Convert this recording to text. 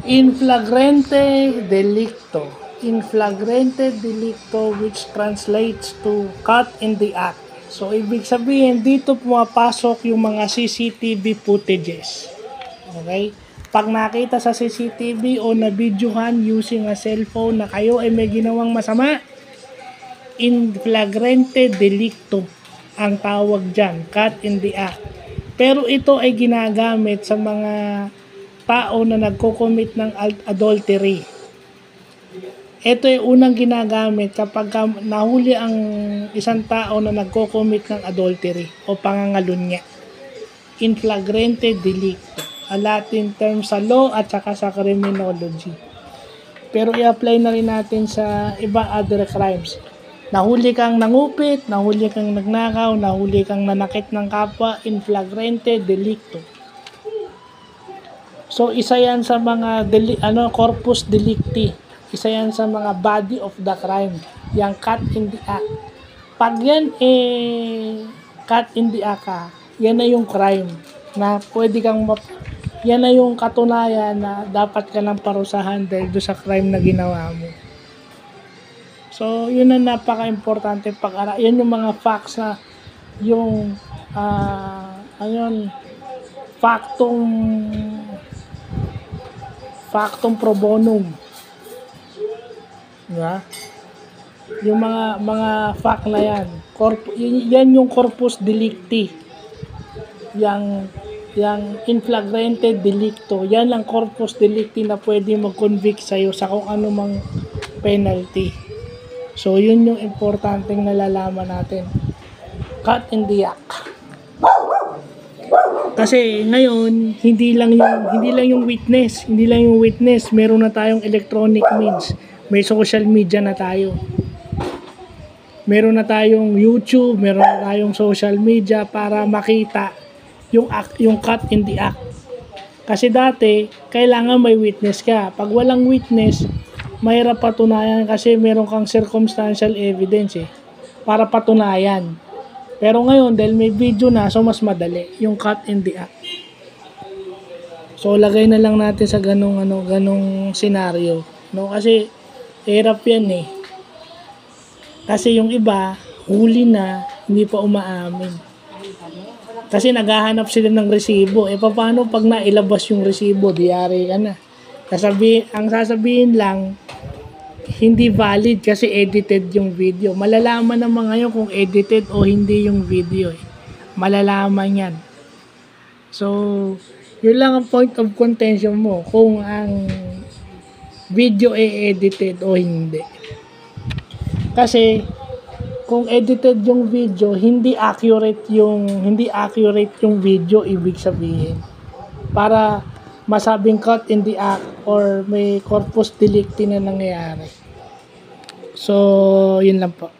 In flagrante delicto. In flagrante delicto, which translates to caught in the act. So, ibig sabihin, dito pumapasok yung mga CCTV footages. Okay? Pag nakita sa CCTV o na-videohan using a cellphone na kayo ay may ginawang masama, in flagrante delicto ang tawag dyan, caught in the act. Pero ito ay ginagamit sa mga tao na nagko-commit ng adultery. Ito ay unang ginagamit kapag nahuli ang isang tao na nagko-commit ng adultery o pangangalunya. In flagrante delicto, a Latin term sa law at saka sa criminology. Pero i-apply na rin natin sa iba other crimes. Nahuli kang nangupit, nahuli kang nagnakaw, nahuli kang nanakit ng kapwa, in flagrante delicto. So isa yan sa mga corpus delicti. Isa yan sa mga body of the crime, yang caught in the act. Pag yan caught in the act yan na yung crime na pwede kang yan na yung katunayan na dapat ka ng parusahan dahil do sa crime na ginawa mo. So, yun ang napaka-importante pag-aralan. Yan yung mga facts na yung factum pro bonum. Diba? Yung mga fact na yan. Yan yung corpus delicti. Yang in flagrante delicto. Yan ang corpus delicti na pwede mag-convict sa'yo sa kung ano mang penalty. So, yun yung importanteng nalalaman natin. Caught in the act. Kasi ngayon, hindi lang yung witness, meron na tayong electronic means. May social media na tayo. Meron na tayong YouTube, meron na tayong social media para makita yung caught in the act. Kasi dati, kailangan may witness ka. Pag walang witness, mahirap patunayan kasi meron kang circumstantial evidence para patunayan. Pero ngayon, dahil may video na, so mas madali yung caught in the act. So lagay na lang natin sa ganong scenario, no? Kasi hirap yan Kasi yung iba huli na, hindi pa umaamin. Kasi naghahanap sila ng resibo. Paano pag nailabas yung resibo, diyari ka na. Ang sasabihin lang, hindi valid kasi edited yung video. Malalaman naman ngayon kung edited o hindi yung video Malalaman yan. So, yun lang ang point of contention mo kung ang video ay edited o hindi. Kasi kung edited yung video, hindi accurate yung video, ibig sabihin. Para masabing caught in the act or may corpus delicti na nangyayari. So, yun lang po.